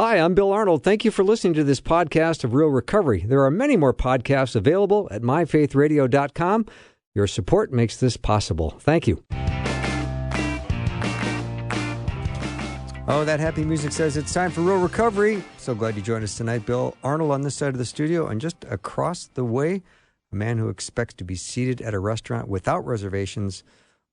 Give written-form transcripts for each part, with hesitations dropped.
Hi, I'm Bill Arnold. Thank you for listening to this podcast of Real Recovery. There are many more podcasts available at myfaithradio.com. Your support makes this possible. Thank you. Oh, that happy music says it's time for Real Recovery. So glad you joined us tonight. Bill Arnold on this side of the studio, and just across the way, a man who expects to be seated at a restaurant without reservations,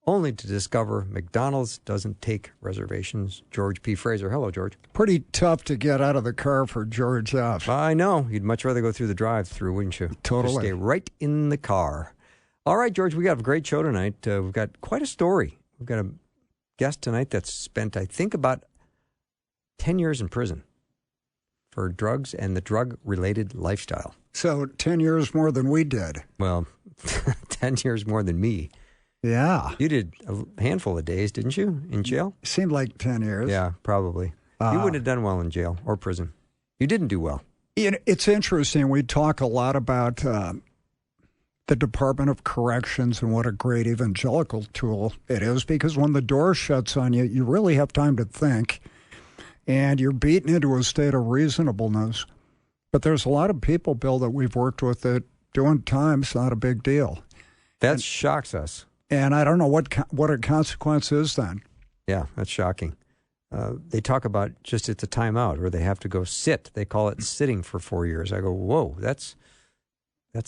only to discover McDonald's doesn't take reservations. George P. Fraser. Hello, George. Pretty tough to get out of the car for George F. I know. You'd much rather go through the drive-through, wouldn't you? Totally. Just stay right in the car. All right, George, we got a great show tonight. We've got quite a story. We've got a guest tonight that's spent, I think, about 10 years in prison for drugs and the drug-related lifestyle. So 10 years more than we did. Well, 10 years more than me. Yeah. You did a handful of days, didn't you, in jail? Seemed like 10 years. Yeah, probably. You wouldn't have done well in jail or prison. You didn't do well. It's interesting. We talk a lot about the Department of Corrections and what a great evangelical tool it is, because when the door shuts on you, you really have time to think, and you're beaten into a state of reasonableness. But there's a lot of people, Bill, that we've worked with that doing time's not a big deal. That shocks us. And I don't know what a consequence is then. Yeah, that's shocking. They talk about just it's a timeout, or they have to go sit. They call it sitting for 4 years. I go, whoa, that's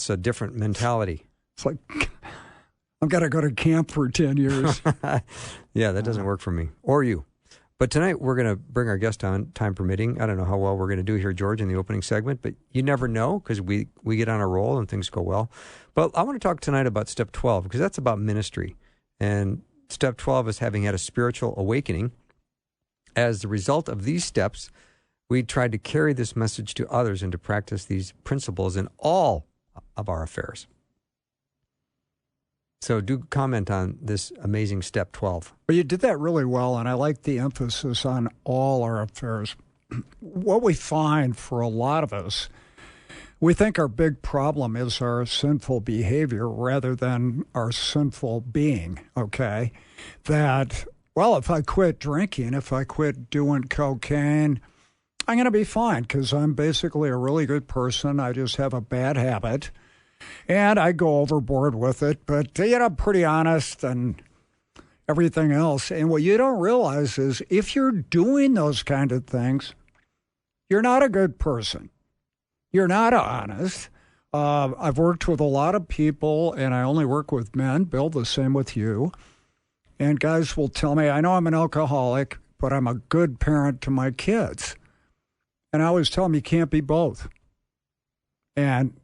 a different mentality. It's like, I've got to go to camp for 10 years. Yeah, that doesn't work for me or you. But tonight we're going to bring our guest on, time permitting. I don't know how well we're going to do here, George, in the opening segment, but you never know because we get on a roll and things go well. But I want to talk tonight about Step 12 because that's about ministry. And Step 12 is having had a spiritual awakening. As the result of these steps, we tried to carry this message to others and to practice these principles in all of our affairs. So do comment on this amazing Step 12. Well, you did that really well, and I like the emphasis on all our affairs. What we find for a lot of us, we think our big problem is our sinful behavior rather than our sinful being, okay? That, well, if I quit drinking, if I quit doing cocaine, I'm going to be fine because I'm basically a really good person. I just have a bad habit. And I go overboard with it, but, I'm pretty honest and everything else. And what you don't realize is if you're doing those kind of things, you're not a good person. You're not honest. I've worked with a lot of people, and I only work with men. Bill, the same with you. And guys will tell me, I know I'm an alcoholic, but I'm a good parent to my kids. And I always tell them you can't be both. And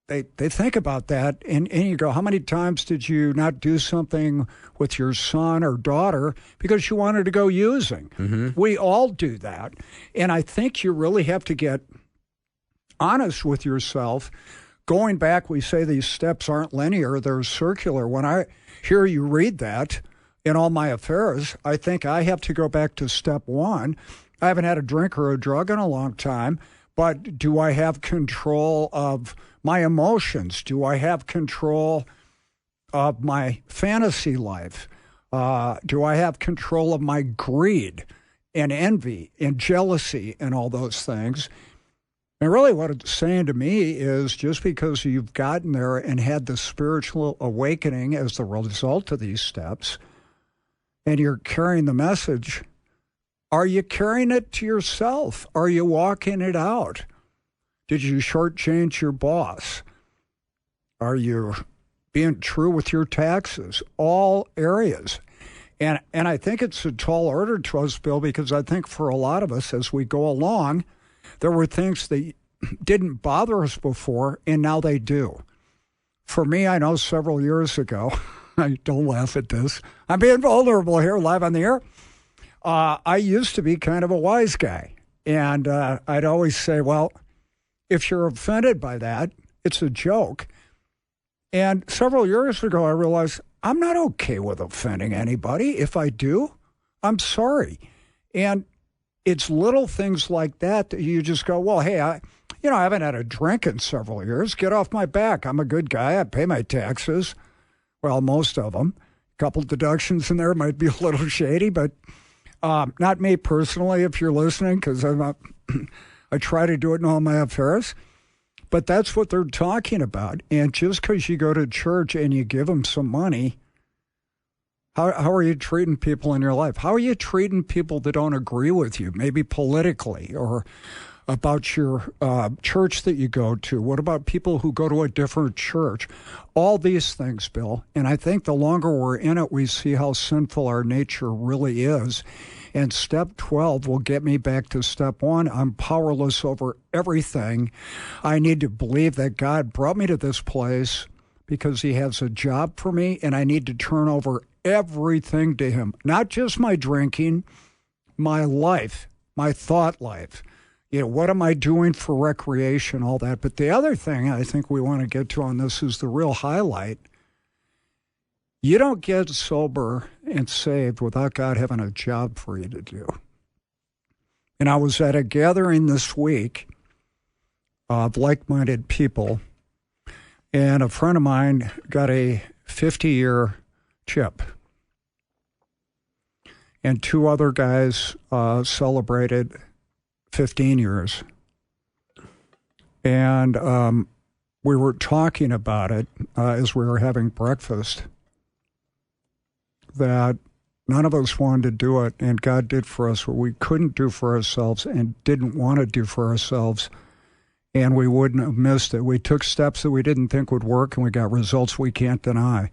They think about that, and you go, how many times did you not do something with your son or daughter because you wanted to go using? Mm-hmm. We all do that. And I think you really have to get honest with yourself. Going back, we say these steps aren't linear, they're circular. When I hear you read that in all my affairs, I think I have to go back to step 1. I haven't had a drink or a drug in a long time, but do I have control of my emotions? Do I have control of my fantasy life? Do I have control of my greed and envy and jealousy and all those things? And really what it's saying to me is just because you've gotten there and had the spiritual awakening as the result of these steps, and you're carrying the message, are you carrying it to yourself? Are you walking it out? Did you shortchange your boss? Are you being true with your taxes? All areas. And I think it's a tall order to us, Bill, because I think for a lot of us as we go along, there were things that didn't bother us before, and now they do. For me, I know several years ago, don't laugh at this, I'm being vulnerable here live on the air. I used to be kind of a wise guy. And I'd always say, well, if you're offended by that, it's a joke. And several years ago, I realized I'm not okay with offending anybody. If I do, I'm sorry. And it's little things like that that you just go, well, hey, I haven't had a drink in several years. Get off my back. I'm a good guy. I pay my taxes. Well, most of them. A couple deductions in there might be a little shady, but Not me personally, if you're listening, because I try to do it in all my affairs. But that's what they're talking about. And just because you go to church and you give them some money, how are you treating people in your life? How are you treating people that don't agree with you, maybe politically, or about your church that you go to? What about people who go to a different church? All these things, Bill. And I think the longer we're in it, we see how sinful our nature really is. And step 12 will get me back to step 1. I'm powerless over everything. I need to believe that God brought me to this place because he has a job for me, and I need to turn over everything to him. Not just my drinking, my life, my thought life. What am I doing for recreation, all that. But the other thing I think we want to get to on this is the real highlight. You don't get sober and saved without God having a job for you to do. And I was at a gathering this week of like-minded people, and a friend of mine got a 50-year chip. And 2 other guys celebrated 15 years. And we were talking about it as we were having breakfast, that none of us wanted to do it, and God did for us what we couldn't do for ourselves and didn't want to do for ourselves, and we wouldn't have missed it. We took steps that we didn't think would work, and we got results we can't deny.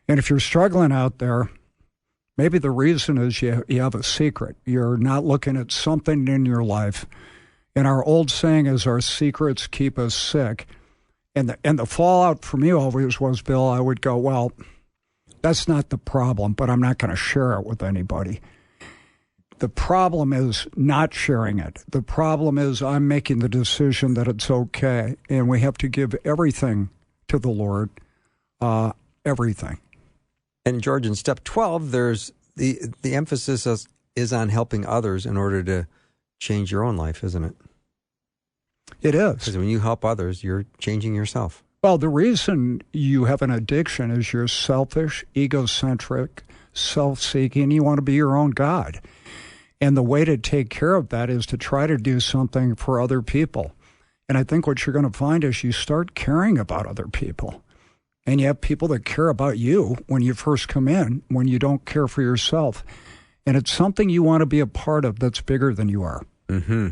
And if you're struggling out there, maybe the reason is you have a secret. You're not looking at something in your life. And our old saying is, our secrets keep us sick. And the fallout for me always was, Bill, I would go, well, that's not the problem, but I'm not going to share it with anybody. The problem is not sharing it. The problem is I'm making the decision that it's okay, and we have to give everything to the Lord, everything. And George, in step 12, there's the emphasis is on helping others in order to change your own life, isn't it? It is. Because when you help others, you're changing yourself. Well, the reason you have an addiction is you're selfish, egocentric, self-seeking. You want to be your own God. And the way to take care of that is to try to do something for other people. And I think what you're going to find is you start caring about other people. And you have people that care about you when you first come in, when you don't care for yourself. And it's something you want to be a part of that's bigger than you are. Mm-hmm.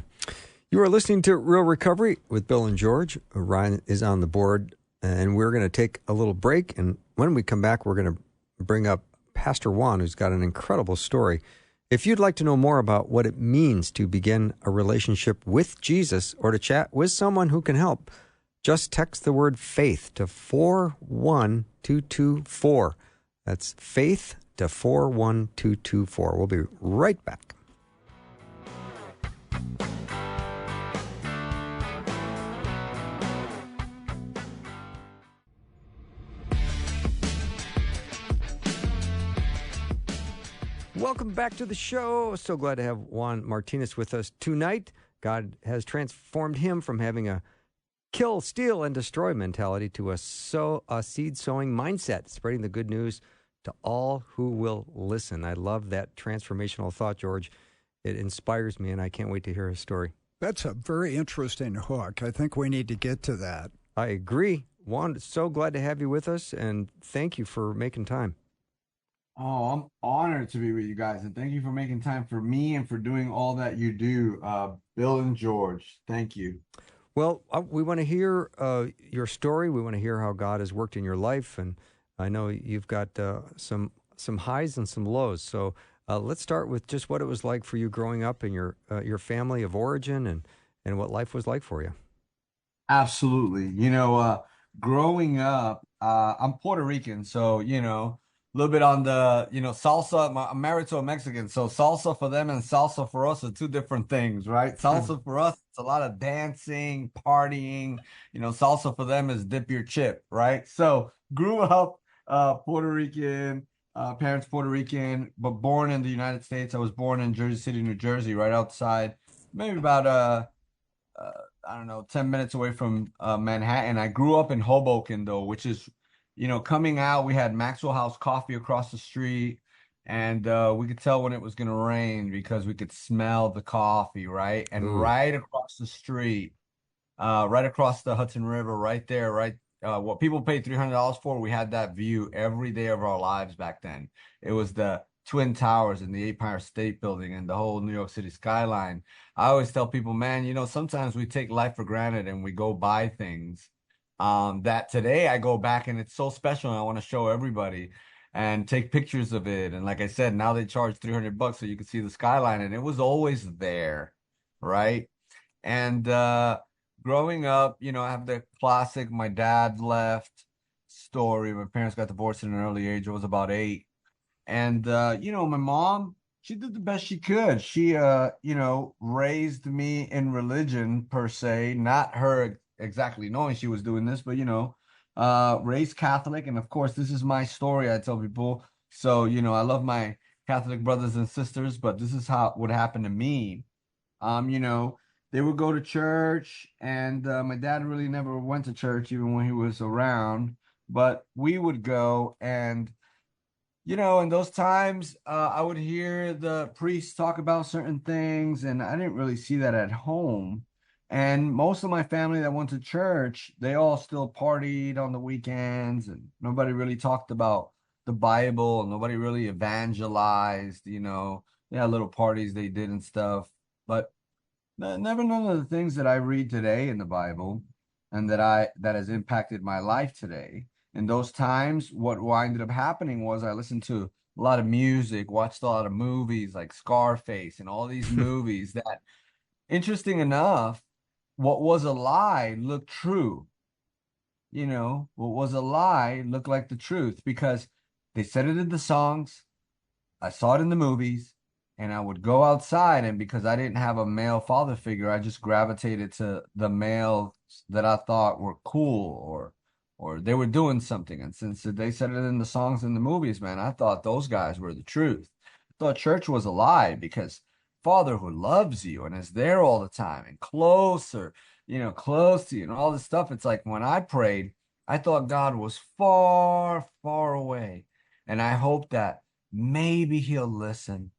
You are listening to Real Recovery with Bill and George. Ryan is on the board, and we're going to take a little break. And when we come back, we're going to bring up Pastor Juan, who's got an incredible story. If you'd like to know more about what it means to begin a relationship with Jesus or to chat with someone who can help, just text the word faith to 41224. That's faith to 41224. We'll be right back. Welcome back to the show. So glad to have Juan Martinez with us tonight. God has transformed him from having a kill, steal, and destroy mentality to a seed-sowing mindset, spreading the good news to all who will listen. I love that transformational thought, George. It inspires me, and I can't wait to hear his story. That's a very interesting hook. I think we need to get to that. I agree. Juan, so glad to have you with us, and thank you for making time. Oh, I'm honored to be with you guys, and thank you for making time for me and for doing all that you do, Bill and George. Thank you. Well, we want to hear your story. We want to hear how God has worked in your life, and I know you've got some highs and some lows. So let's start with just what it was like for you growing up in your family of origin and what life was like for you. Absolutely. Growing up, I'm Puerto Rican, so, a little bit on the, salsa. I'm married to a Mexican, so salsa for them and salsa for us are two different things, right? Salsa for us, it's a lot of dancing, partying. Salsa for them is dip your chip, right? So grew up Puerto Rican, parents Puerto Rican, but born in the United States. I was born in Jersey City, New Jersey, right outside, maybe about 10 minutes away from Manhattan. I grew up in Hoboken, though, which is, coming out, we had Maxwell House Coffee across the street. And we could tell when it was going to rain because we could smell the coffee, right? And Ooh. right across the street, right across the Hudson River, right there, right. What people paid $300 for, we had that view every day of our lives back then. It was the Twin Towers and the Empire State Building and the whole New York City skyline. I always tell people, man, sometimes we take life for granted and we go buy things. That today I go back and it's so special and I want to show everybody and take pictures of it. And like I said, now they charge $300 so you can see the skyline, and it was always there, right? And growing up, I have the classic my dad left story. My parents got divorced at an early age. I was about 8. And my mom, she did the best she could. She raised me in religion per se, not her exactly knowing she was doing this, but raised Catholic. And of course, this is my story, I tell people. So, I love my Catholic brothers and sisters, but this is how what happened to me. Um, you know, they would go to church, and my dad really never went to church even when he was around, but we would go. And in those times, I would hear the priests talk about certain things, and I didn't really see that at home. And most of my family that went to church, they all still partied on the weekends, and nobody really talked about the Bible. Nobody really evangelized, They had little parties they did and stuff. But never none of the things that I read today in the Bible and that has impacted my life today. In those times, what ended up happening was I listened to a lot of music, watched a lot of movies like Scarface and all these movies that, interesting enough, what was a lie looked true. What was a lie looked like the truth because they said it in the songs. I saw it in the movies, and I would go outside, and because I didn't have a male father figure, I just gravitated to the males that I thought were cool or they were doing something. And since they said it in the songs and the movies, man, I thought those guys were the truth. I thought church was a lie because Father who loves you and is there all the time and closer, close to you and all this stuff. It's like when I prayed, I thought God was far, far away. And I hoped that maybe he'll listen.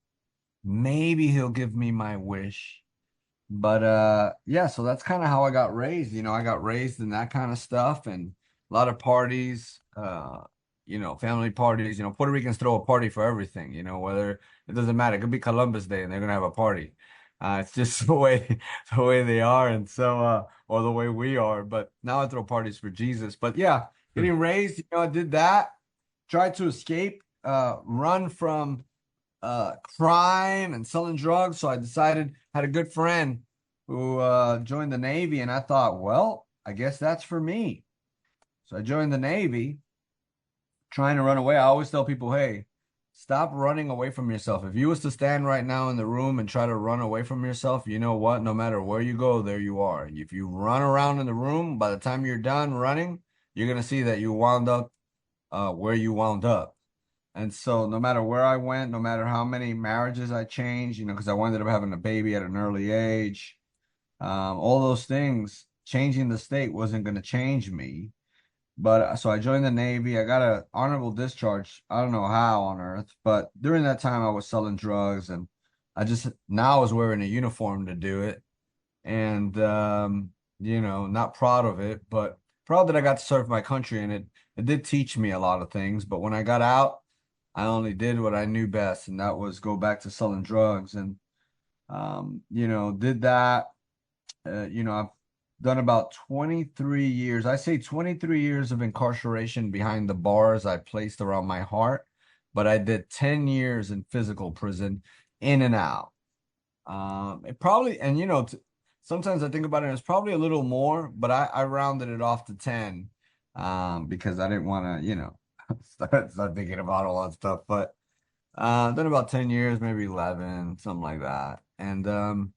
Maybe he'll give me my wish. But yeah, so that's kind of how I got raised. I got raised in that kind of stuff and a lot of parties, family parties. Puerto Ricans throw a party for everything, whether it doesn't matter. It could be Columbus Day and they're gonna have a party. It's just the way they are, and so or the way we are. But now I throw parties for Jesus. But yeah, getting raised, I did that. Tried to escape, run from crime and selling drugs. So I decided, had a good friend who joined the Navy, and I thought, well, I guess that's for me. So I joined the Navy, trying to run away. I always tell people, hey, stop running away from yourself. If you was to stand right now in the room and try to run away from yourself, you know what? No matter where you go, there you are. If you run around in the room, by the time you're done running, you're gonna see that you wound up where you wound up. And so no matter where I went, no matter how many marriages I changed, because I ended up having a baby at an early age, all those things, changing the state wasn't going to change me. But so I joined the Navy. I got an honorable discharge. I don't know how on earth, but during that time I was selling drugs, and now I was wearing a uniform to do it. And, not proud of it, but proud that I got to serve my country. And it did teach me a lot of things. But when I got out, I only did what I knew best, and that was go back to selling drugs. And, did that. I've done about 23 years. I say 23 years of incarceration behind the bars I placed around my heart, but I did 10 years in physical prison, in and out. It probably, and sometimes I think about it, it's probably a little more, but I rounded it off to 10, because I didn't want to, start thinking about all that stuff. But then about 10 years, maybe 11, something like that. And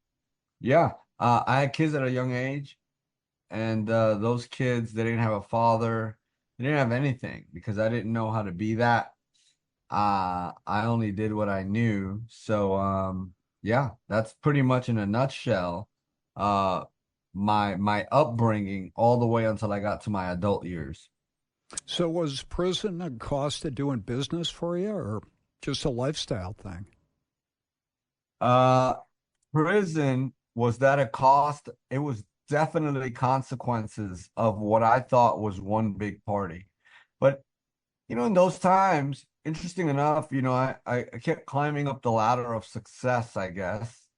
yeah, I had kids at a young age, and those kids, they didn't have a father, they didn't have anything because I didn't know how to be that. I only did what I knew. So yeah, that's pretty much in a nutshell uh my upbringing all the way until I got to my adult years. So was prison a cost of doing business for you, or? just a lifestyle thing? Uh, Prison, was that a cost? It was definitely consequences of what I thought was one big party. But, in those times, interesting enough, I kept climbing up the ladder of success, I guess,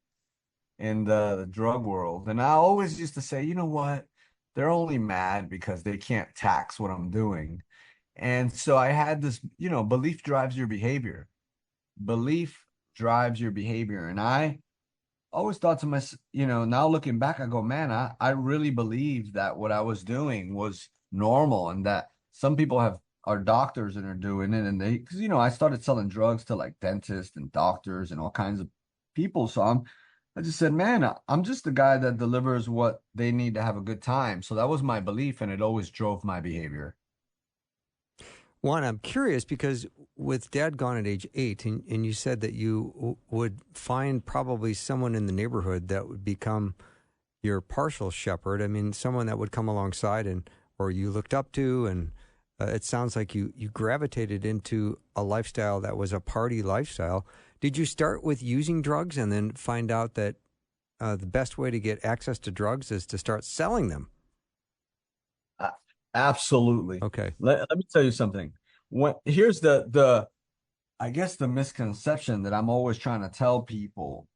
in the drug world. And I always used to say, you know what? They're only mad because they can't tax what I'm doing. And so I had this, belief drives your behavior. Belief drives your behavior. And I always thought to myself, now looking back, I go, man, I really believe that what I was doing was normal and that some people are doctors and are doing it. And because, I started selling drugs to like dentists and doctors and all kinds of people. So I just said, man, I'm just the guy that delivers what they need to have a good time. So that was my belief and it always drove my behavior. Juan, I'm curious because with Dad gone at age 8, and you said that you would find probably someone in the neighborhood that would become your partial shepherd. I mean, someone that would come alongside or you looked up to, and it sounds like you gravitated into a lifestyle that was a party lifestyle. Did you start with using drugs and then find out that the best way to get access to drugs is to start selling them? Absolutely. Okay. Let me tell you something. Here's I guess the misconception that I'm always trying to tell people,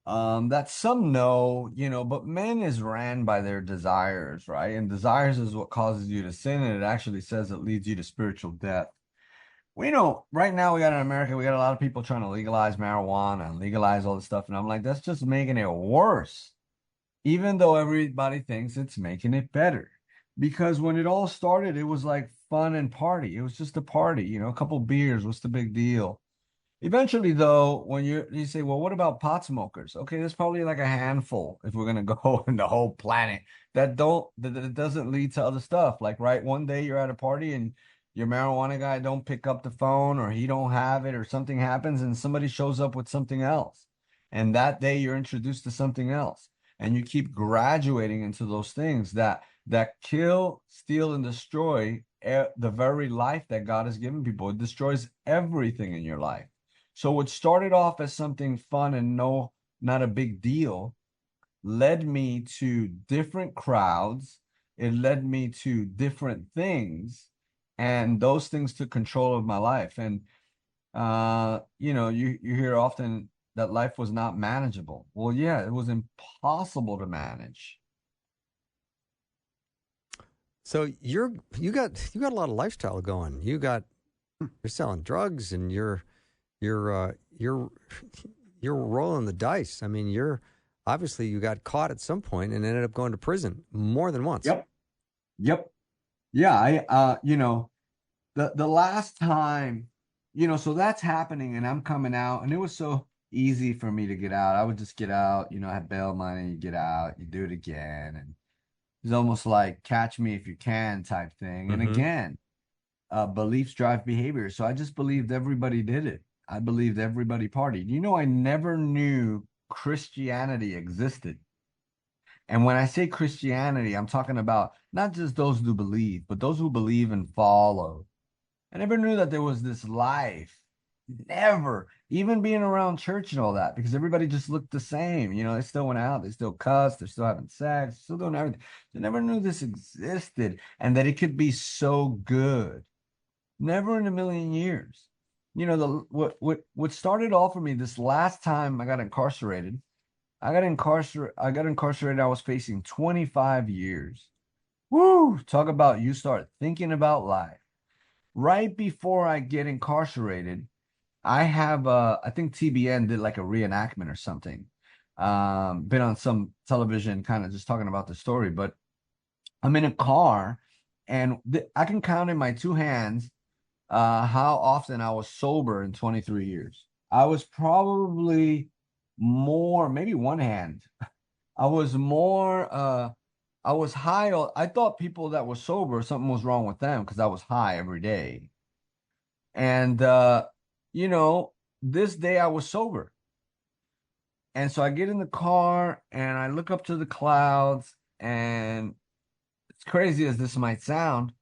that some know, but men is ran by their desires, right? And desires is what causes you to sin, and it actually says it leads you to spiritual death. We know right now we got in America, we got a lot of people trying to legalize marijuana and legalize all this stuff, and I'm like, that's just making it worse, even though everybody thinks it's making it better. Because when it all started, it was like fun and party. It was just a party, a couple beers. What's the big deal? Eventually, though, when you say, well, what about pot smokers? Okay, there's probably like a handful if we're gonna go in the whole planet that doesn't lead to other stuff. Like, right, one day you're at a party and your marijuana guy don't pick up the phone or he don't have it or something happens and somebody shows up with something else. And that day you're introduced to something else. And you keep graduating into those things that kill, steal, and destroy the very life that God has given people. It destroys everything in your life. So what started off as something fun and not a big deal led me to different crowds. It led me to different things, and those things took control of my life. And you hear often that life was not manageable. Well, yeah, it was impossible to manage. So you got a lot of lifestyle going. You're selling drugs and you're rolling the dice. I mean, obviously you got caught at some point and ended up going to prison more than once. Yep. Yeah, the last time, so that's happening and I'm coming out and it was so easy for me to get out. I would just get out, I had bail money, you get out, you do it again. And it's almost like catch me if you can type thing. And again, beliefs drive behavior. So I just believed everybody did it. I believed everybody partied. I never knew Christianity existed. And when I say Christianity, I'm talking about not just those who believe, but those who believe and follow. I never knew that there was this life. Never. Even being around church and all that, because everybody just looked the same. They still went out, they still cussed, they're still having sex, still doing everything. They never knew this existed and that it could be so good. Never in a million years. What started off for me this last time I got incarcerated. I got incarcerated. I was facing 25 years. Woo! Talk about you start thinking about life. Right before I get incarcerated, I have I think TBN did like a reenactment or something. Been on some television kind of just talking about the story, but I'm in a car and I can count in my two hands how often I was sober in 23 years. I was probably more, maybe one hand. I was more, I was high. I thought people that were sober, something was wrong with them because I was high every day. And, you know, this day I was sober. And so I get in the car and I look up to the clouds, and as crazy as this might sound,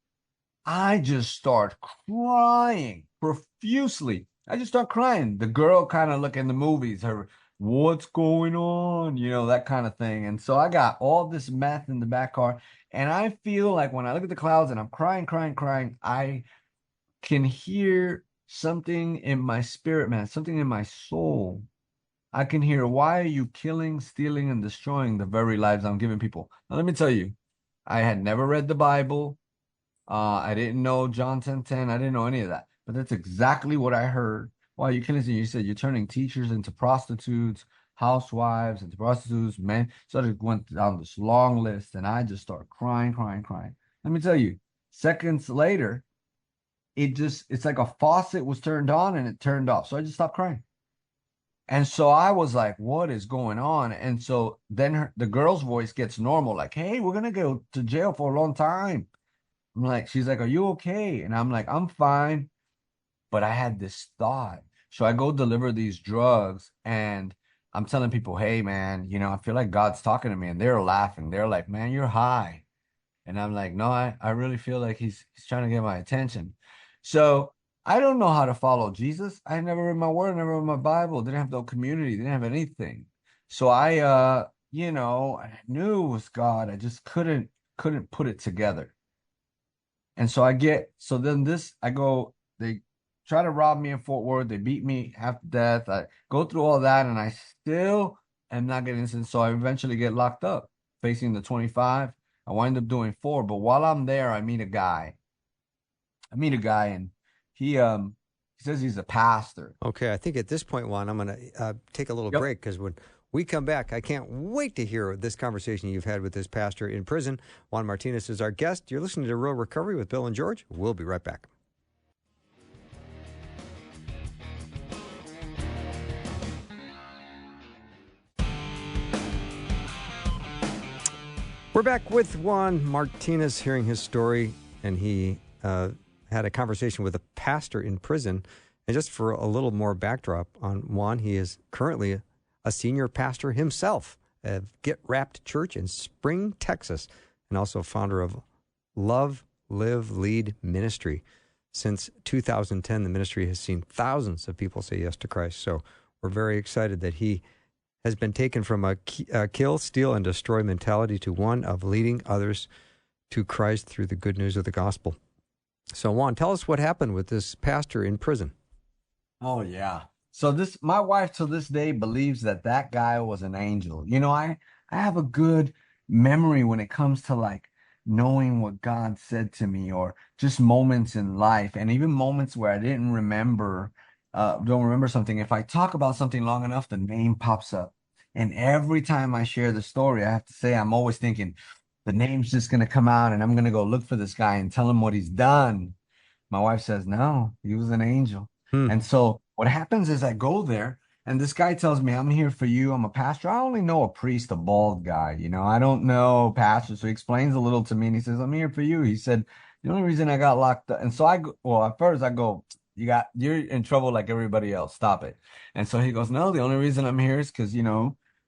I just start crying profusely. I just start crying. The girl kind of look in the movies, her, what's going on? That kind of thing. And so I got all this meth in the back car. And I feel like when I look at the clouds and I'm crying, crying, crying, I can hear something in my spirit, man, something in my soul. I can hear, why are you killing, stealing, and destroying the very lives I'm giving people? Now, let me tell you, I had never read the Bible. I didn't know John 10:10. I didn't know any of that. But that's exactly what I heard. Why you can listen. You said you're turning teachers into prostitutes, housewives into prostitutes, men. So I just went down this long list and I just started crying, crying, crying. Let me tell you, seconds later, it's like a faucet was turned on and it turned off. So I just stopped crying. And so I was like, what is going on? And so then the girl's voice gets normal, like, hey, we're going to go to jail for a long time. I'm like, she's like, are you okay? And I'm like, I'm fine. But I had this thought. So I go deliver these drugs and I'm telling people, hey, man, I feel like God's talking to me. And they're laughing. They're like, man, you're high. And I'm like, no, I really feel like he's trying to get my attention. So I don't know how to follow Jesus. I never read my word, never read my Bible, didn't have no community, didn't have anything. So I knew it was God. I just couldn't put it together. And so then I go, they try to rob me in Fort Worth. They beat me half to death. I go through all that and I still am not getting sentenced. So I eventually get locked up facing the 25. I wind up doing 4. But while I'm there, I meet a guy. And he says he's a pastor. Okay, I think at this point, Juan, I'm going to take a little Yep. break because when we come back, I can't wait to hear this conversation you've had with this pastor in prison. Juan Martinez is our guest. You're listening to Real Recovery with Bill and George. We'll be right back. We're back with Juan Martinez, hearing his story, and he had a conversation with a pastor in prison. And just for a little more backdrop on Juan, he is currently a senior pastor himself at Get Wrapped Church in Spring, Texas, and also founder of Love, Live, Lead Ministry. Since 2010, the ministry has seen thousands of people say yes to Christ. So we're very excited that he has been taken from a kill, steal, and destroy mentality to one of leading others to Christ through the good news of the gospel. So, Juan, tell us what happened with this pastor in prison. Oh, yeah. So my wife to this day believes that guy was an angel. I have a good memory when it comes to like knowing what God said to me, or just moments in life, and even moments where I didn't don't remember something. If I talk about something long enough, the name pops up. And every time I share the story, I have to say, I'm always thinking the name's just going to come out and I'm going to go look for this guy and tell him what he's done. My wife says, no, he was an angel. And so what happens is I go there and this guy tells me, I'm here for you. I'm a pastor. I only know a priest, a bald guy. I don't know pastor. So he explains a little to me and he says, I'm here for you. He said, the only reason I got locked up. And so at first I go, you're in trouble like everybody else. Stop it. And so he goes, no, the only reason I'm here is because,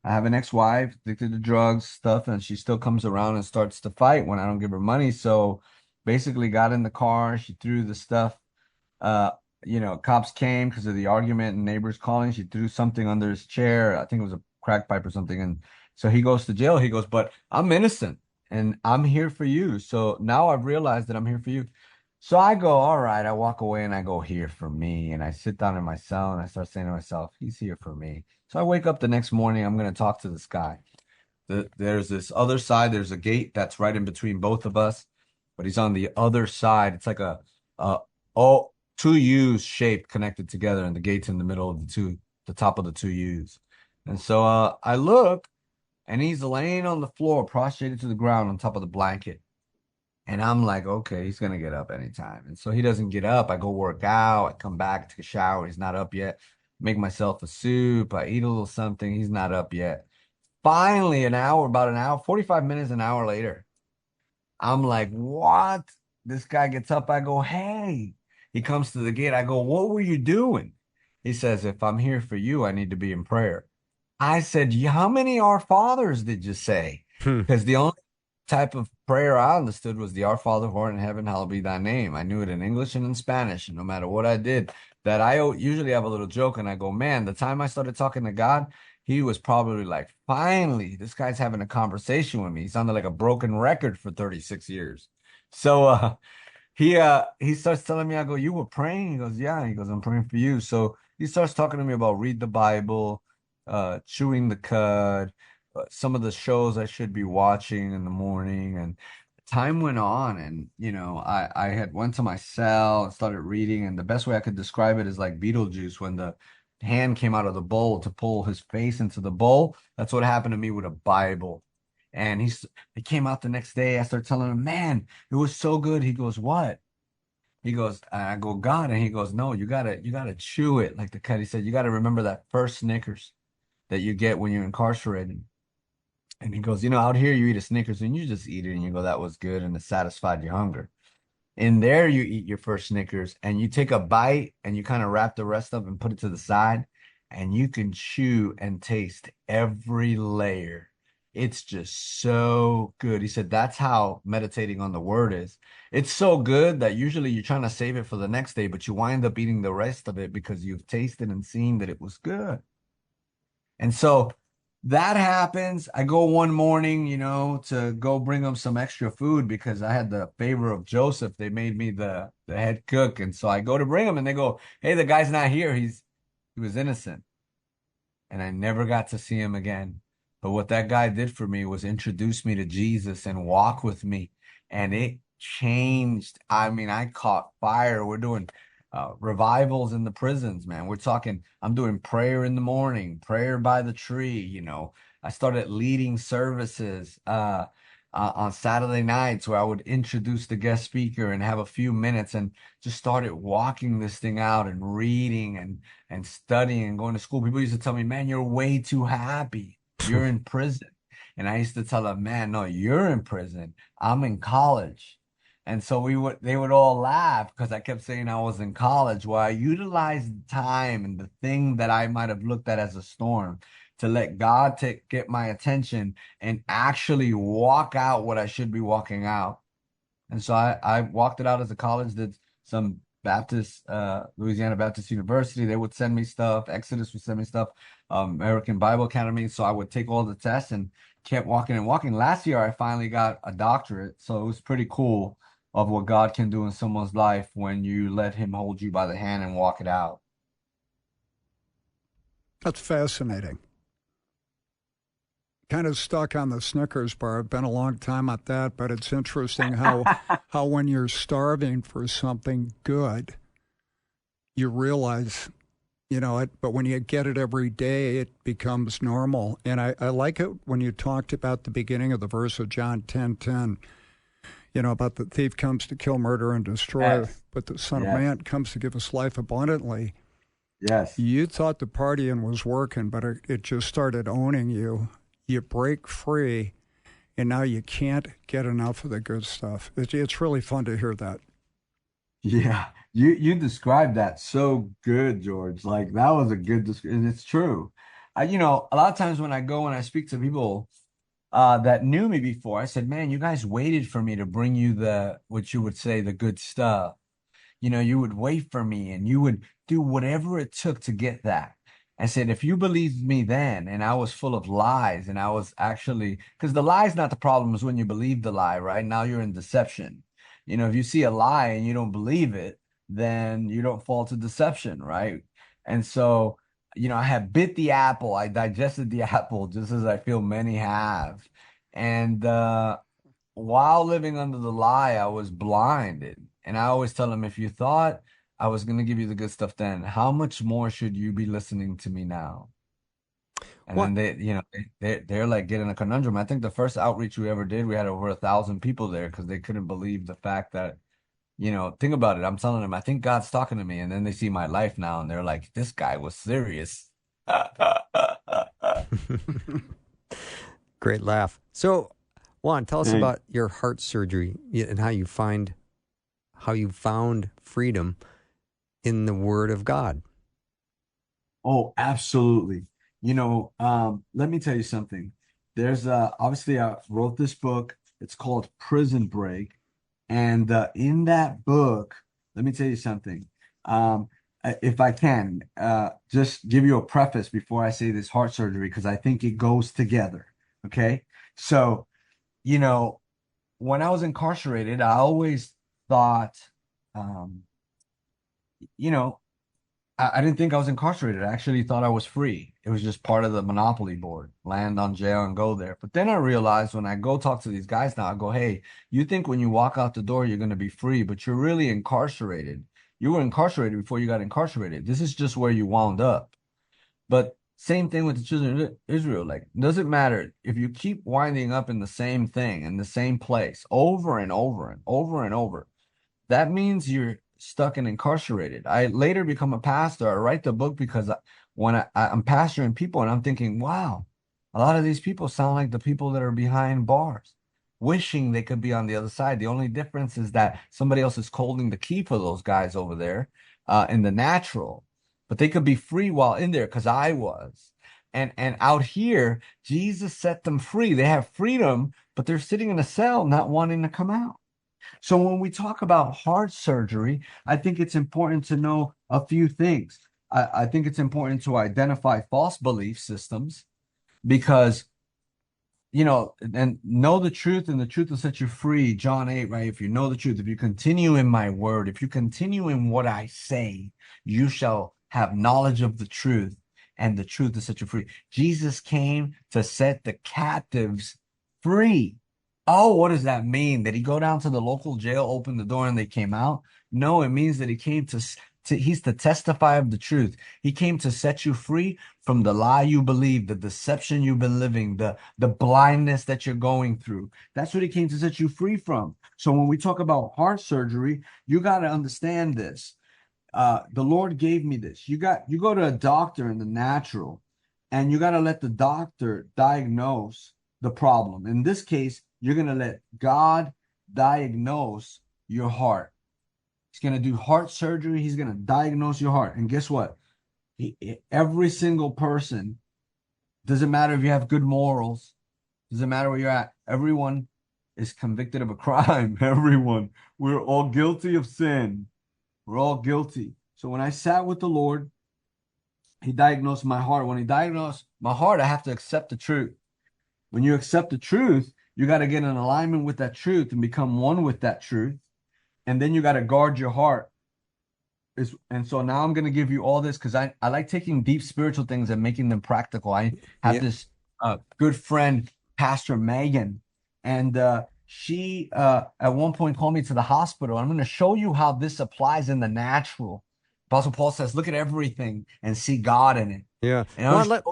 I have an ex-wife addicted to drugs, stuff, and she still comes around and starts to fight when I don't give her money. So basically got in the car, she threw the stuff. Cops came because of the argument and neighbors calling. She threw something under his chair. I think it was a crack pipe or something. And so he goes to jail. He goes, but I'm innocent and I'm here for you. So now I've realized that I'm here for you. So I go, all right, I walk away and I go, here for me. And I sit down in my cell and I start saying to myself, he's here for me. So I wake up the next morning, I'm going to talk to this guy. There's this other side, there's a gate that's right in between both of us, but he's on the other side. It's like two U's shaped connected together, and the gate's in the middle of the top of the two U's. And so I look, and he's laying on the floor, prostrated to the ground on top of the blanket. And I'm like, okay, he's gonna get up anytime. And so he doesn't get up. I go work out. I come back, take a shower. He's not up yet. Make myself a soup. I eat a little something. He's not up yet. Finally, about an hour, 45 minutes, an hour later, I'm like, what? This guy gets up. I go, hey. He comes to the gate. I go, what were you doing? He says, if I'm here for you, I need to be in prayer. I said, how many Our Fathers did you say? Because the only type of prayer I understood was the Our Father who art in heaven, hallowed be thy name. I knew it in English and in Spanish, and no matter what I did, that usually have a little joke and I go, man, the time I started talking to God, he was probably like, finally, this guy's having a conversation with me. He sounded like a broken record for 36 years. So he starts telling me, I go, you were praying? He goes, yeah. He goes, I'm praying for you. So he starts talking to me about read the Bible, chewing the cud, some of the shows I should be watching in the morning. And time went on, and I had went to my cell and started reading, and the best way I could describe it is like Beetlejuice when the hand came out of the bowl to pull his face into the bowl. That's what happened to me with a Bible. And he came out the next day. I started telling him, man, it was so good. He goes, what? He goes, I go, God. And he goes, no, you gotta chew it. Like the cut, he said, you gotta remember that first Snickers that you get when you're incarcerated. And he goes, out here you eat a Snickers and you just eat it and you go, that was good and it satisfied your hunger. In there, you eat your first Snickers and you take a bite and you kind of wrap the rest up and put it to the side, and you can chew and taste every layer. It's just so good. He said that's how meditating on the word is. It's so good that usually you're trying to save it for the next day, but you wind up eating the rest of it because you've tasted and seen that it was good. And so that happens. I go one morning, to go bring them some extra food because I had the favor of Joseph. They made me the head cook. And so I go to bring them and they go, hey, the guy's not here. He was innocent. And I never got to see him again. But what that guy did for me was introduce me to Jesus and walk with me. And it changed. I mean, I caught fire. We're doing revivals in the prisons, man. We're talking, I'm doing prayer in the morning, prayer by the tree. I started leading services on Saturday nights where I would introduce the guest speaker and have a few minutes and just started walking this thing out and reading and studying and going to school. People used to tell me, man, you're way too happy. You're in prison. And I used to tell them, man, no, you're in prison. I'm in college. And so they would all laugh because I kept saying I was in college. Well, I utilized the time and the thing that I might have looked at as a storm to let God get my attention and actually walk out what I should be walking out. And so I walked it out as a college, did some Baptist, Louisiana Baptist University. They would send me stuff. Exodus would send me stuff. American Bible Academy. So I would take all the tests and kept walking and walking. Last year, I finally got a doctorate. So it was pretty cool of what God can do in someone's life when you let him hold you by the hand and walk it out. That's fascinating. Kind of stuck on the Snickers bar. I've been a long time at that, but it's interesting how when you're starving for something good, you realize, it, but when you get it every day, it becomes normal. And I like it when you talked about the beginning of the verse of John 10:10, about the thief comes to kill, murder, and destroy, Yes. but the Son Yes. of Man comes to give us life abundantly. Yes. You thought the partying was working, but it just started owning you. You break free, and now you can't get enough of the good stuff. It's really fun to hear that. Yeah, you described that so good, George. Like that was a good description. It's true. A lot of times when I go and I speak to people that knew me before, I said, "Man, you guys waited for me to bring you what you would say, the good stuff. You would wait for me and you would do whatever it took to get that." I said, if you believed me then, and I was full of lies, and I was actually, because the lie is not the problem, is when you believe the lie, right? Now you're in deception. If you see a lie and you don't believe it, then you don't fall to deception, right? And so, I had bit the apple, I digested the apple, just as I feel many have. And while living under the lie, I was blinded. And I always tell them, if you thought I was going to give you the good stuff then, how much more should you be listening to me now? And What? then they're like getting a conundrum. I think the first outreach we ever did, we had over 1,000 people there because they couldn't believe the fact that, think about it. I'm telling them, I think God's talking to me. And then they see my life now and they're like, this guy was serious. Great laugh. So, Juan, tell us Hey. about your heart surgery and how you found freedom in the Word of God. Oh, absolutely. Let me tell you something. There's obviously I wrote this book. It's called Prison Break. And in that book, let me tell you something. If I can, just give you a preface before I say this heart surgery, because I think it goes together. Okay. So, you know, when I was incarcerated, I always thought, um, you know, I didn't think I was incarcerated. I actually thought I was free. It was just part of the Monopoly board, land on jail and go there. But then I realized when I go talk to these guys now, I go, hey, you think when you walk out the door, you're going to be free, but you're really incarcerated. You were incarcerated before you got incarcerated. This is just where you wound up. But same thing with the children of Israel. Like, doesn't matter if you keep winding up in the same thing, in the same place over and over and over and over, that means you're stuck and incarcerated. I later become a pastor. I write the book because when I'm pastoring people and I'm thinking, wow, a lot of these people sound like the people that are behind bars, wishing they could be on the other side. The only difference is that somebody else is holding the key for those guys over there in the natural, but they could be free while in there because I was. And out here, Jesus set them free. They have freedom, but they're sitting in a cell not wanting to come out. So when we talk about heart surgery, I think it's important to know a few things. I think it's important to identify false belief systems because, and know the truth and the truth will set you free. John 8, right? If you know the truth, if you continue in my word, if you continue in what I say, you shall have knowledge of the truth and the truth will set you free. Jesus came to set the captives free. Oh, what does that mean? Did he go down to the local jail, open the door, and they came out? No, it means that he came he's to testify of the truth. He came to set you free from the lie you believe, the deception you've been living, the blindness that you're going through. That's what he came to set you free from. So when we talk about heart surgery, you got to understand this. The Lord gave me this. You go to a doctor in the natural, and you got to let the doctor diagnose the problem. In this case, you're going to let God diagnose your heart. He's going to do heart surgery. He's going to diagnose your heart. And guess what? Every single person, doesn't matter if you have good morals, doesn't matter where you're at, everyone is convicted of a crime. Everyone. We're all guilty of sin. We're all guilty. So when I sat with the Lord, he diagnosed my heart. When he diagnosed my heart, I have to accept the truth. When you accept the truth, you got to get in alignment with that truth and become one with that truth. And then you got to guard your heart. And so now I'm going to give you all this because I like taking deep spiritual things and making them practical. I have this good friend, Pastor Megan, and she at one point called me to the hospital. I'm going to show you how this applies in the natural. Apostle Paul says, look at everything and see God in it. Yeah. And Well,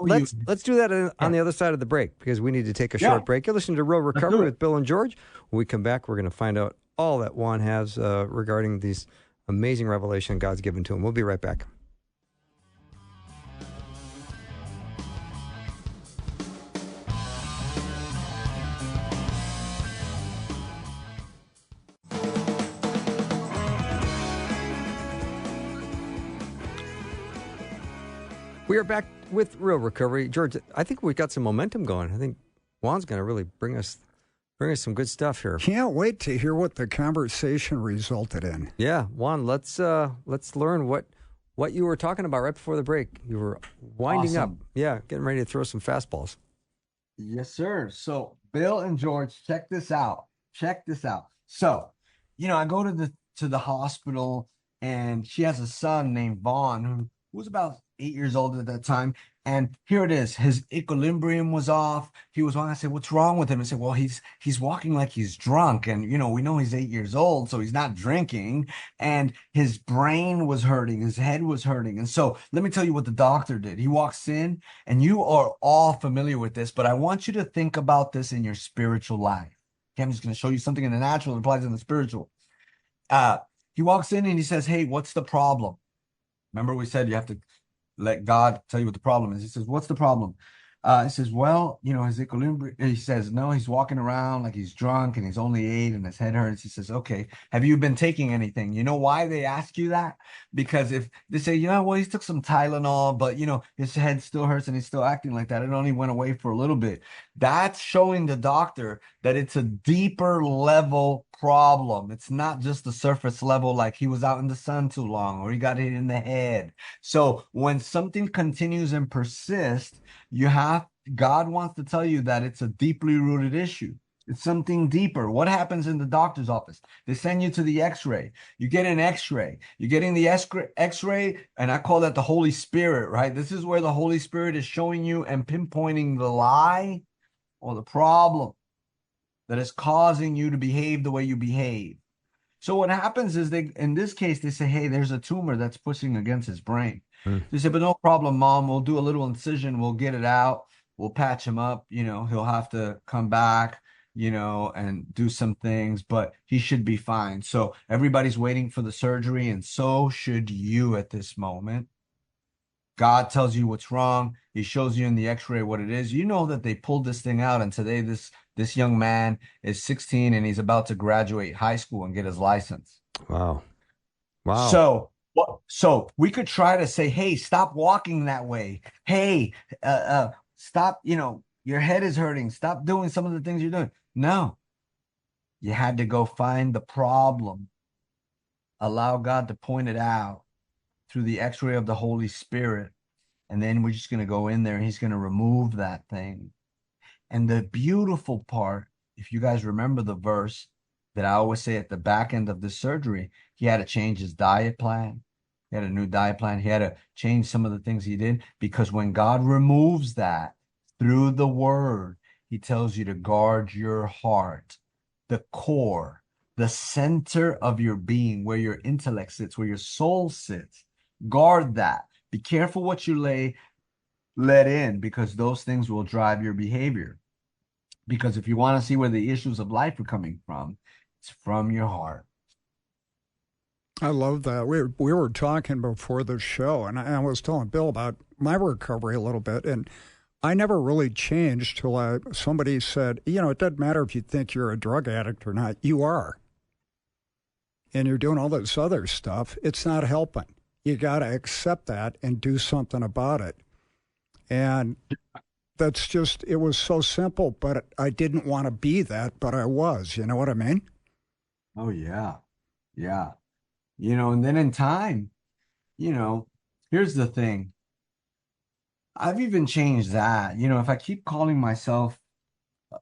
let's do that on the other side of the break because we need to take a short break. You're listening to Real Recovery with Bill and George. When we come back, we're going to find out all that Juan has regarding these amazing revelation God's given to him. We'll be right back. We are back with Real Recovery. George, I think we've got some momentum going. I think Juan's going to really bring us some good stuff here. Can't wait to hear what the conversation resulted in. Yeah, Juan, let's learn what you were talking about right before the break. You were winding up. Yeah, getting ready to throw some fastballs. Yes, sir. So Bill and George, check this out. Check this out. So, I go to the hospital and she has a son named Vaughn who was about 8 years old at that time. And here it is. His equilibrium was off. He was walking. I said, what's wrong with him? I said, well, he's walking like he's drunk. And, we know he's 8 years old, so he's not drinking. And his brain was hurting. His head was hurting. And so let me tell you what the doctor did. He walks in, and you are all familiar with this, but I want you to think about this in your spiritual life. Okay, I'm just going to show you something in the natural that applies in the spiritual. He walks in and he says, hey, what's the problem? Remember we said you have to let God tell you what the problem is. He says, what's the problem? He says, well, his equilibrium, he says, no, he's walking around like he's drunk and he's only 8 and his head hurts. He says, okay, have you been taking anything? You know why they ask you that? Because if they say, well, he took some Tylenol, but, his head still hurts and he's still acting like that. It only went away for a little bit. That's showing the doctor that it's a deeper level problem. It's not just the surface level, like he was out in the sun too long or he got hit in the head. So when something continues and persists, God wants to tell you that it's a deeply rooted issue. It's something deeper. What happens in the doctor's office? They send you to the x-ray. You get an x-ray. You're getting the x-ray, and I call that the Holy Spirit, right? This is where the Holy Spirit is showing you and pinpointing the lie or the problem that is causing you to behave the way you behave. So what happens is in this case, they say, hey, there's a tumor that's pushing against his brain. They say, but no problem, Mom. We'll do a little incision. We'll get it out. We'll patch him up. He'll have to come back, and do some things, but he should be fine. So everybody's waiting for the surgery, and so should you at this moment. God tells you what's wrong. He shows you in the x-ray what it is. You know that they pulled this thing out, and today this young man is 16 and he's about to graduate high school and get his license. Wow. Wow. So we could try to say, hey, stop walking that way. Hey, stop, your head is hurting. Stop doing some of the things you're doing. No, you had to go find the problem. Allow God to point it out through the x-ray of the Holy Spirit. And then we're just going to go in there and he's going to remove that thing. And the beautiful part, if you guys remember the verse that I always say at the back end of the surgery, he had to change his diet plan. He had a new diet plan. He had to change some of the things he did, because when God removes that through the word, he tells you to guard your heart, the core, the center of your being, where your intellect sits, where your soul sits. Guard that. Be careful what you let in, because those things will drive your behavior. Because if you want to see where the issues of life are coming from, it's from your heart. I love that. We were talking before the show, and I was telling Bill about my recovery a little bit, and I never really changed till somebody said, it doesn't matter if you think you're a drug addict or not. You are. And you're doing all this other stuff. It's not helping. You got to accept that and do something about it. And that's just, it was so simple, but I didn't want to be that, but I was. You know what I mean? Oh, yeah. Yeah. And then in time, here's the thing. I've even changed that. If I keep calling myself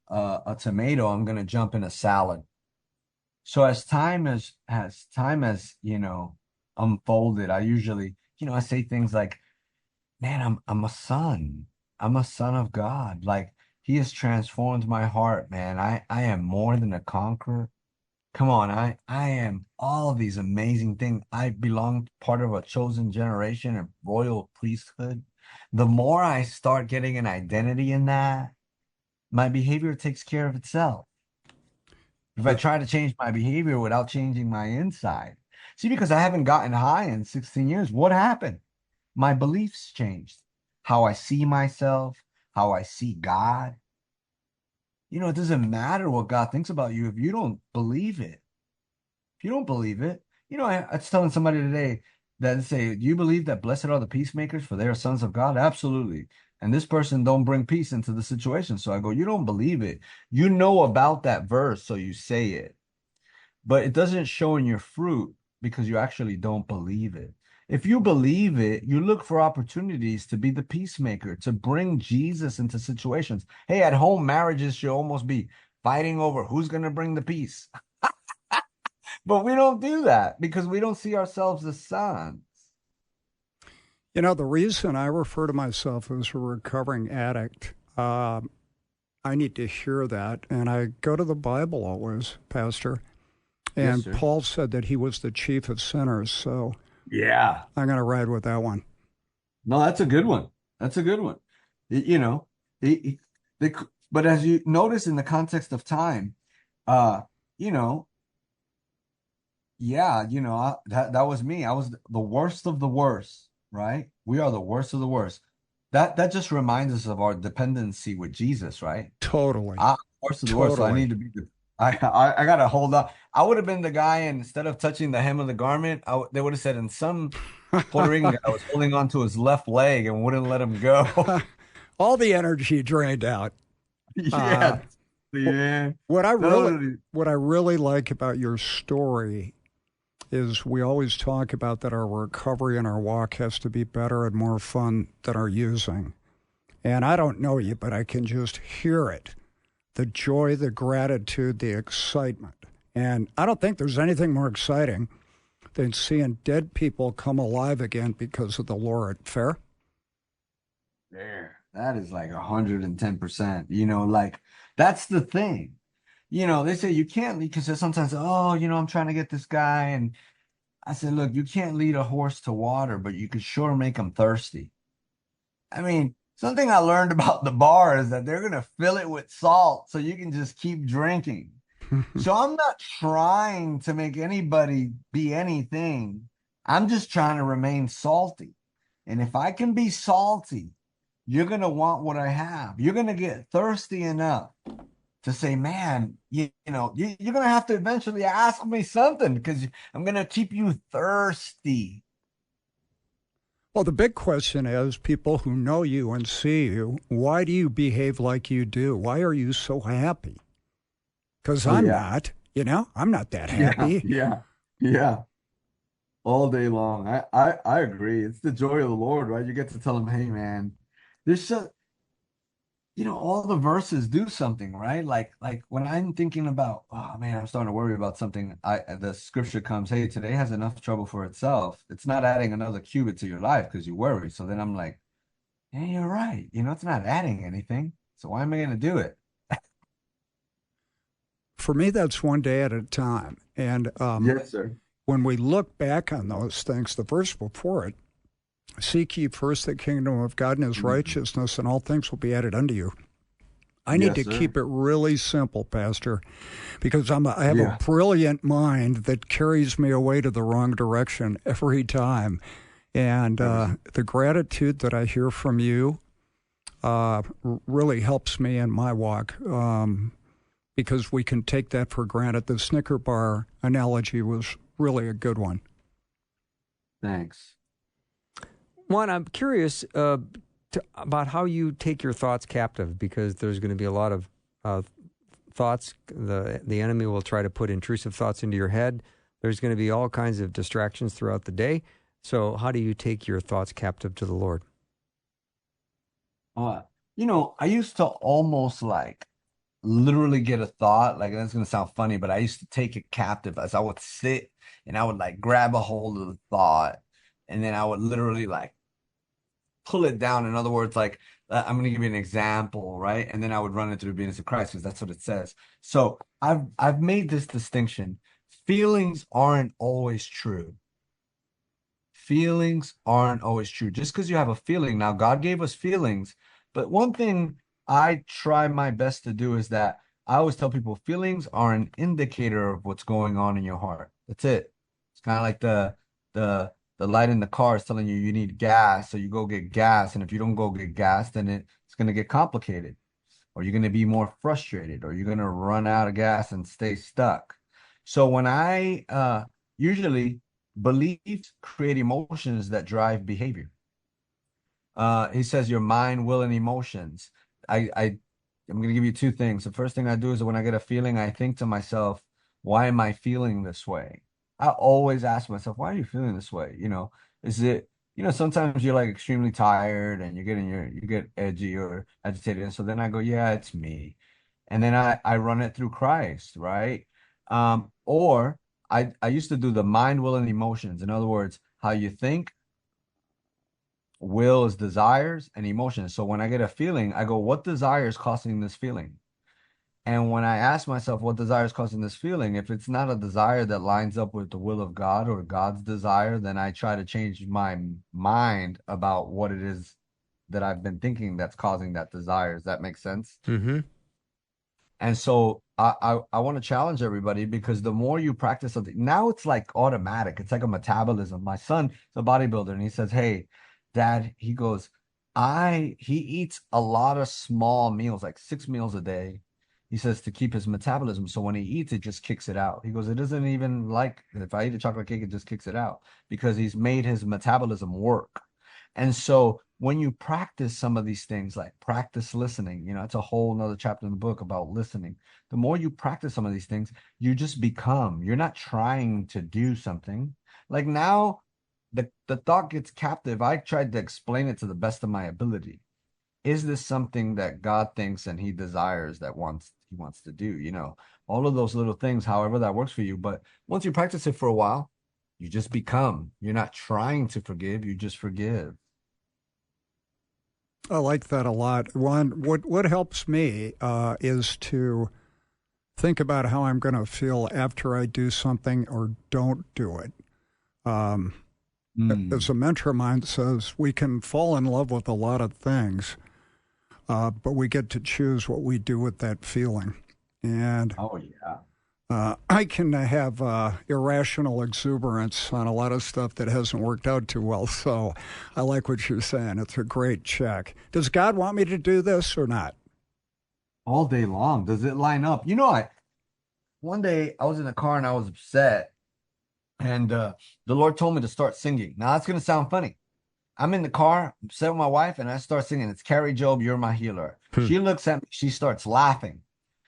a tomato, I'm going to jump in a salad. So as time has unfolded, I usually, I say things like, man, I'm a son. I'm a son of God. Like, he has transformed my heart, man. I am more than a conqueror. Come on, I am all these amazing things. I belong part of a chosen generation, a royal priesthood. The more I start getting an identity in that, my behavior takes care of itself. If I try to change my behavior without changing my inside. See, because I haven't gotten high in 16 years, what happened? My beliefs changed. How I see myself, how I see God. It doesn't matter what God thinks about you if you don't believe it. If you don't believe it, I was telling somebody today that say, do you believe that blessed are the peacemakers, for they are sons of God? Absolutely. And this person don't bring peace into the situation. So I go, you don't believe it. You know about that verse, so you say it. But it doesn't show in your fruit because you actually don't believe it. If you believe it, you look for opportunities to be the peacemaker, to bring Jesus into situations. Hey, at home, marriages should almost be fighting over who's going to bring the peace. But we don't do that because we don't see ourselves as sons. The reason I refer to myself as a recovering addict, I need to hear that. And I go to the Bible always, Pastor. And Yes, Paul said that he was the chief of sinners. So yeah, I'm going to ride with that one. No, that's a good one. That's a good one. But as you notice in the context of time, that was me. I was the worst of the worst, right? We are the worst of the worst. that just reminds us of our dependency with Jesus, right? Totally. I'm horse of the word, so I Totally. need to be I gotta hold up. I would have been the guy, and instead of touching the hem of the garment, they would have said, and some Puerto Rican guy was holding on to his left leg and wouldn't let him go. All the energy drained out. Uh, Yeah, yeah. what I really Totally. what I really like about your story is we always talk about that our recovery and our walk has to be better and more fun than our using. And I don't know you, but I can just hear it. The joy, the gratitude, the excitement. And I don't think there's anything more exciting than seeing dead people come alive again because of the Lord. Fair? There. That is like 110%. Like that's the thing. They say you can't lead because sometimes, oh, I'm trying to get this guy. And I said, look, you can't lead a horse to water, but you could sure make him thirsty. I mean, something I learned about the bar is that they're gonna fill it with salt so you can just keep drinking. So I'm not trying to make anybody be anything. I'm just trying to remain salty. And if I can be salty, you're gonna want what I have. You're gonna get thirsty enough to say, man, you're gonna have to eventually ask me something because I'm gonna keep you thirsty. Well, the big question is people who know you and see you, why do you behave like you do? Why are you so happy? Because Oh I'm yeah. not, I'm not that Yeah, happy. yeah, yeah. All day long. I agree. It's the joy of the Lord, right? You get to tell him, hey man, there's so all the verses do something, right? Like when I'm thinking about, oh man, I'm starting to worry about something, the scripture comes, hey, today has enough trouble for itself. It's not adding another cubit to your life because you worry. So then I'm like, hey, you're right. It's not adding anything. So why am I gonna do it? For me, that's one day at a time. And Yes, sir. when we look back on those things, the verse before it, seek ye first the kingdom of God and his Mhm. righteousness, and all things will be added unto you. I need Yes, to sir. keep it really simple, Pastor, because I have a Yeah. brilliant mind that carries me away to the wrong direction every time. And the gratitude that I hear from you really helps me in my walk because we can take that for granted. The Snicker bar analogy was really a good one. Thanks. Juan, I'm curious about how you take your thoughts captive, because there's going to be a lot of thoughts. The enemy will try to put intrusive thoughts into your head. There's going to be all kinds of distractions throughout the day. So how do you take your thoughts captive to the Lord? Uh, I used to almost like literally get a thought. Like that's gonna sound funny, but I used to take it captive as I would sit and I would like grab a hold of the thought, and then I would literally like pull it down. In other words, like I'm gonna give you an example, right? And then I would run it through the obedience of Christ because that's what it says. So I've made this distinction. Feelings aren't always true. Feelings aren't always true. Just because you have a feeling, now God gave us feelings, but one thing I try my best to do is that I always tell people feelings are an indicator of what's going on in your heart. That's it. It's kind of like the light in the car is telling you you need gas, so you go get gas, and if you don't go get gas, then it's going to get complicated, or you're going to be more frustrated, or you're going to run out of gas and stay stuck. So when I usually beliefs create emotions that drive behavior. He says your mind, will, and emotions. I'm going to give you two things. The first thing I do is when I get a feeling, I think to myself, why am I feeling this way? I always ask myself, why are you feeling this way? Is it, sometimes you're like extremely tired and you get edgy or agitated. And so then I go, yeah, it's me. And then I run it through Christ, right? Or I used to do the mind, will, and emotions. In other words, how you think, will is desires, and emotions. So when I get a feeling, I go, what desire is causing this feeling? And when I ask myself what desire is causing this feeling, if it's not a desire that lines up with the will of God or God's desire, then I try to change my mind about what it is that I've been thinking that's causing that desire. Does that make sense? Mm-hmm. And so I want to challenge everybody because the more you practice something, now it's like automatic. It's like a metabolism. My son is a bodybuilder and he says, hey, dad, he goes, He eats a lot of small meals, like 6 meals a day. He says to keep his metabolism. So when he eats, it just kicks it out. He goes, it doesn't even like if I eat a chocolate cake, it just kicks it out because he's made his metabolism work. And so when you practice some of these things, like practice listening, it's a whole nother chapter in the book about listening. The more you practice some of these things, you just become, you're not trying to do something. Like now, the thought gets captive. I tried to explain it to the best of my ability. Is this something that God thinks and he desires that he wants to do? All of those little things, however that works for you. But once you practice it for a while, you just become. You're not trying to forgive, you just forgive. I like that a lot. One, what helps me is to think about how I'm going to feel after I do something or don't do it. As a mentor of mine says, we can fall in love with a lot of things, but we get to choose what we do with that feeling. And oh yeah. I can have irrational exuberance on a lot of stuff that hasn't worked out too well. So I like what you're saying. It's a great check. Does God want me to do this or not? All day long. Does it line up? One day I was in the car and I was upset. And the Lord told me to start singing. Now that's going to sound funny. I'm in the car, I'm upset with my wife, and I start singing. It's Carrie Job, You're My Healer. She looks at me. She starts laughing.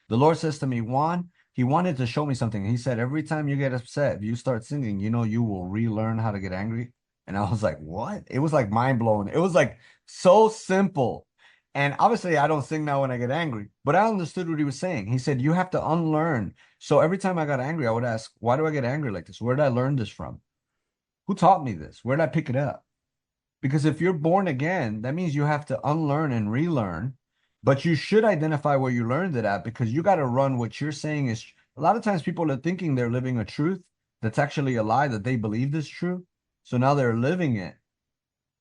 The Lord says to me, Juan, he wanted to show me something. He said, every time you get upset, if you start singing, you will relearn how to get angry. And I was like, what? It was like mind blowing. It was like so simple. And obviously I don't sing now when I get angry, but I understood what he was saying. He said, you have to unlearn. So every time I got angry, I would ask, why do I get angry like this? Where did I learn this from? Who taught me this? Where did I pick it up? Because if you're born again, that means you have to unlearn and relearn. But you should identify where you learned it at, because you got to run what you're saying is. A lot of times people are thinking they're living a truth that's actually a lie that they believed is true. So now they're living it.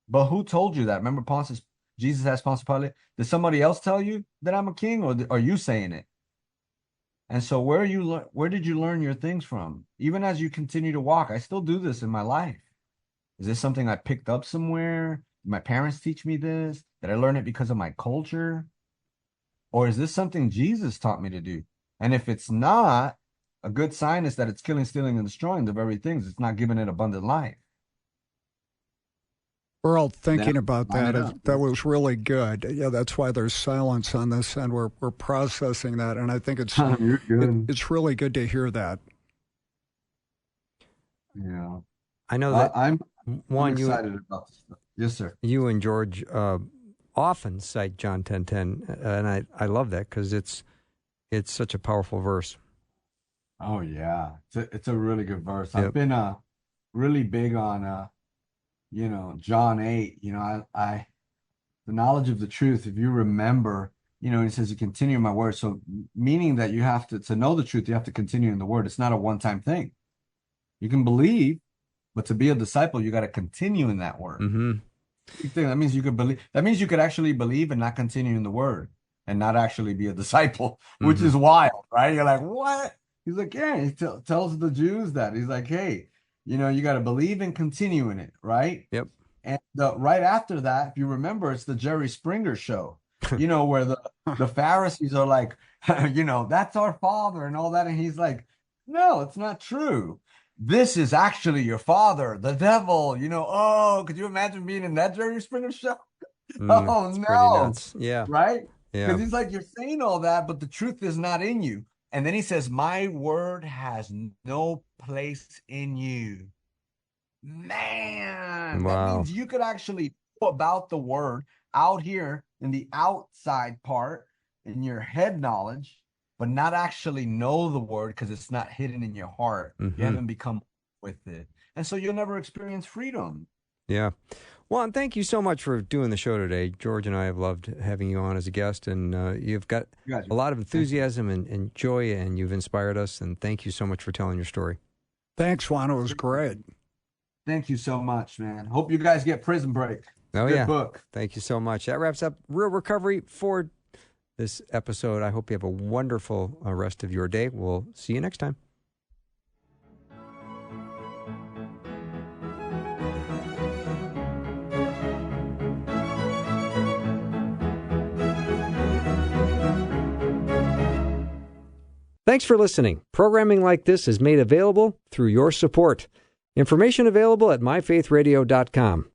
But who told you that? Remember Jesus asked Pontius Pilate, did somebody else tell you that I'm a king, or are you saying it? And so where did you learn your things from? Even as you continue to walk, I still do this in my life. Is this something I picked up somewhere? Did my parents teach me this? Did I learn it because of my culture? Or is this something Jesus taught me to do? And if it's not, a good sign is that it's killing, stealing, and destroying the very things. It's not giving it abundant life. We're all thinking about that. That was really good. Yeah, that's why there's silence on this, and we're processing that. And I think it's it's really good to hear that. Yeah, I know that I'm excited about this stuff. Yes, sir. You and George often cite John 10:10, and I love that because it's such a powerful verse. Oh yeah, it's a really good verse. Yep. I've been really big on John 8. I the knowledge of the truth. If you remember, he says you continue in my word. So meaning that you have to know the truth, you have to continue in the word. It's not a one-time thing. You can believe, but to be a disciple, you got to continue in that word. Mm-hmm. That means you could believe. That means you could actually believe and not continue in the word and not actually be a disciple, which is wild, right? You're like, what? He's like, yeah. He tells the Jews that. He's like, hey, you got to believe and continue in it, right? Yep. And right after that, if you remember, it's the Jerry Springer show, where the Pharisees are like, that's our father and all that. And he's like, no, it's not true. This is actually your father, the devil, Oh, could you imagine being in that Jerry Springer show? Oh, no. Pretty nuts. Yeah. Right? Yeah. Because he's like, you're saying all that, but the truth is not in you. And then he says, my word has no place in you. Man, wow. That means you could actually know about the word out here in the outside part, in your head knowledge, but not actually know the word because it's not hidden in your heart. Mm-hmm. You haven't become with it. And so you'll never experience freedom. Yeah. Juan, thank you so much for doing the show today. George and I have loved having you on as a guest, and you've got a lot of enthusiasm and joy, and you've inspired us, and thank you so much for telling your story. Thanks, Juan. It was great. Thank you so much, man. Hope you guys get Prison Break. Oh, Good yeah. book. Thank you so much. That wraps up Real Recovery for this episode. I hope you have a wonderful rest of your day. We'll see you next time. Thanks for listening. Programming like this is made available through your support. Information available at myfaithradio.com.